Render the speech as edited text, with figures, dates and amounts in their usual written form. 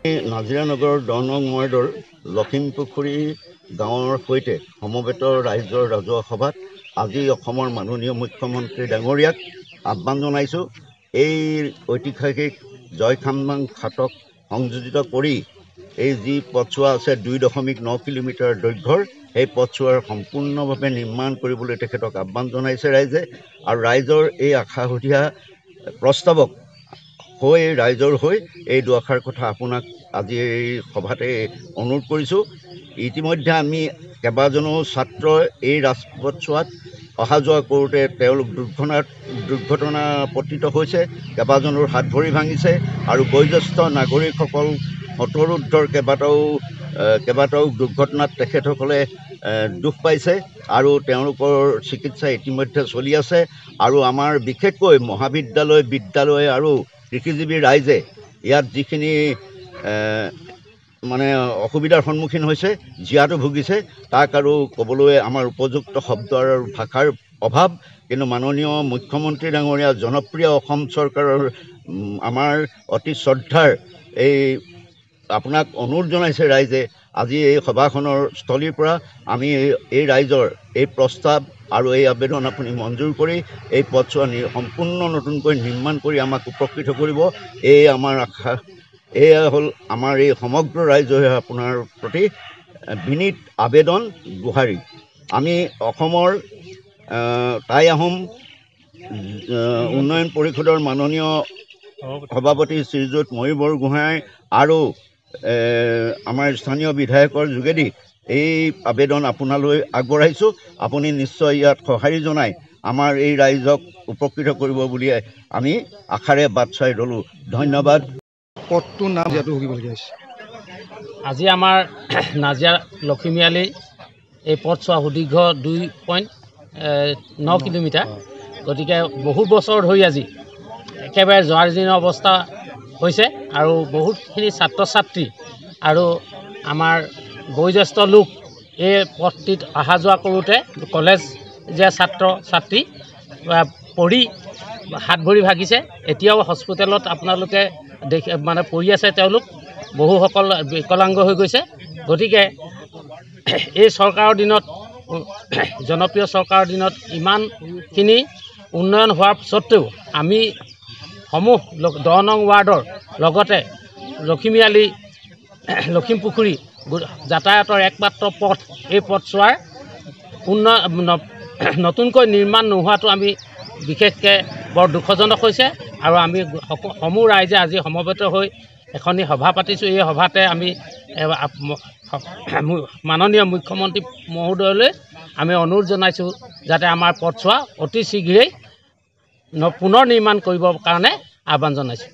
নাজিৰা নগৰৰ 10 নং ৱাৰ্ডৰ লখিমপুখুৰী গাঁৱৰ সৈতে সমবেত ৰাইজৰ ৰাজহুৱা সভাত আজি অসমৰ মাননীয় মুখ্যমন্ত্ৰী ডাঙৰীয়াক আহ্বান জনাইছোঁ। এই ঐতিহাসিক জয়খামবাং ঘাটক সংযোজিত কৰি এই যি পথছোৱা আছে 2.9 কিলোমিটাৰ দৈৰ্ঘ্যৰ সেই পথছোৱাৰ সম্পূৰ্ণভাৱে নিৰ্মাণ কৰিবলৈ তেখেতক আহ্বান জনাইছে ৰাইজে। আৰু ৰাইজৰ এই আশাসুধীয়া প্ৰস্তাৱক হৈ ৰাইজৰ হৈ এই দুআষাৰ কথা আপোনাক আজি এই সভাতে অনুৰোধ কৰিছোঁ। ইতিমধ্যে আমি কেইবাজনো ছাত্ৰ এই ৰাজপথছোৱাত অহা যোৱা কৰোঁতে তেওঁলোক দুৰ্ঘটনা পতিত হৈছে, কেইবাজনৰ হাত ভৰি ভাঙিছে আৰু বয়োজ্যেষ্ঠ নাগৰিকসকল হতৰুদ্ধৰ কেইবাটাও দুৰ্ঘটনাত তেখেতসকলে দুখ পাইছে আৰু তেওঁলোকৰ চিকিৎসা ইতিমধ্যে চলি আছে। আৰু আমাৰ বিশেষকৈ মহাবিদ্যালয়, বিদ্যালয় আৰু কৃষিজীৱী ৰাইজে ইয়াত যিখিনি মানে অসুবিধাৰ সন্মুখীন হৈছে, জীয়াতু ভুগিছে, তাক আৰু ক'বলৈ আমাৰ উপযুক্ত শব্দ আৰু ভাষাৰ অভাৱ। কিন্তু মাননীয় মুখ্যমন্ত্ৰী ডাঙৰীয়া, জনপ্ৰিয় অসম চৰকাৰৰ আমাৰ অতি শ্ৰদ্ধাৰ এই আপোনাক অনুৰোধ জনাইছে ৰাইজে আজি এই সভাখনৰ স্থলীৰ পৰা আমি এই ৰাইজৰ এই প্ৰস্তাৱ আৰু এই আবেদন আপুনি মঞ্জুৰ কৰি এই পথছোৱা সম্পূৰ্ণ নতুনকৈ নিৰ্মাণ কৰি আমাক উপকৃত কৰিব, এই আমাৰ আশা। এয়া হ'ল আমাৰ এই সমগ্ৰ ৰাইজৰ আপোনাৰ প্ৰতি বিনীত আবেদন গুহাৰি। আমি অসমৰ টাই আহোম উন্নয়ন পৰিষদৰ মাননীয় সভাপতি শ্ৰীযুত ময়ূৰ বৰগোহাঁই আৰু আমাৰ স্থানীয় বিধায়কৰ যোগেদি এই আবেদন আপোনালৈ আগবঢ়াইছোঁ। আপুনি নিশ্চয় ইয়াত সঁহাৰি জনাই আমাৰ এই ৰাইজক উপকৃত কৰিব বুলি আমি আশাৰে বাট চাই ৰ'লোঁ। ধন্যবাদ। পথটোৰ নাম যিহেতু ভুগিবলগীয়া হৈছে। আজি আমাৰ নাজিৰা লখিমীয়ালি এই পথছোৱা সুদীৰ্ঘ 2.9 কিলোমিটাৰ। গতিকে বহু বছৰ ধৰি আজি একেবাৰে জৰাজীৰ্ণ অৱস্থা হৈছে আৰু বহুতখিনি ছাত্ৰ ছাত্ৰী আৰু আমাৰ বয়োজ্যেষ্ঠ লোক এই পথটিত অহা যোৱা কৰোঁতে কলেজীয়া ছাত্ৰ ছাত্ৰী পৰি হাত ভৰি ভাগিছে। এতিয়াও হস্পিটেলত আপোনালোকে মানে পৰি আছে, তেওঁলোক বহুসকল বিকলাংগ হৈ গৈছে। গতিকে এই চৰকাৰৰ দিনত, জনপ্ৰিয় চৰকাৰৰ দিনত ইমানখিনি উন্নয়ন হোৱাৰ স্বত্তেও আমি সমূহ 10 নং ৱাৰ্ডৰ লগতে লখিমীয়ালি লখিমপুখুৰী যাতায়াতৰ একমাত্ৰ পথ এই পথছোৱাৰ নতুনকৈ নিৰ্মাণ নোহোৱাটো আমি বিশেষকৈ বৰ দুখজনক হৈছে। আৰু আমি সমূহ ৰাইজে আজি সমবেত হৈ এখনি সভা পাতিছোঁ। এই সভাতে আমি মাননীয় মুখ্যমন্ত্ৰী মহোদয়লৈ আমি অনুৰোধ জনাইছোঁ যাতে আমাৰ পথছোৱা অতি শীঘ্ৰেই পুনৰ নিৰ্মাণ কৰিবৰ কাৰণে আহ্বান জনাইছোঁ।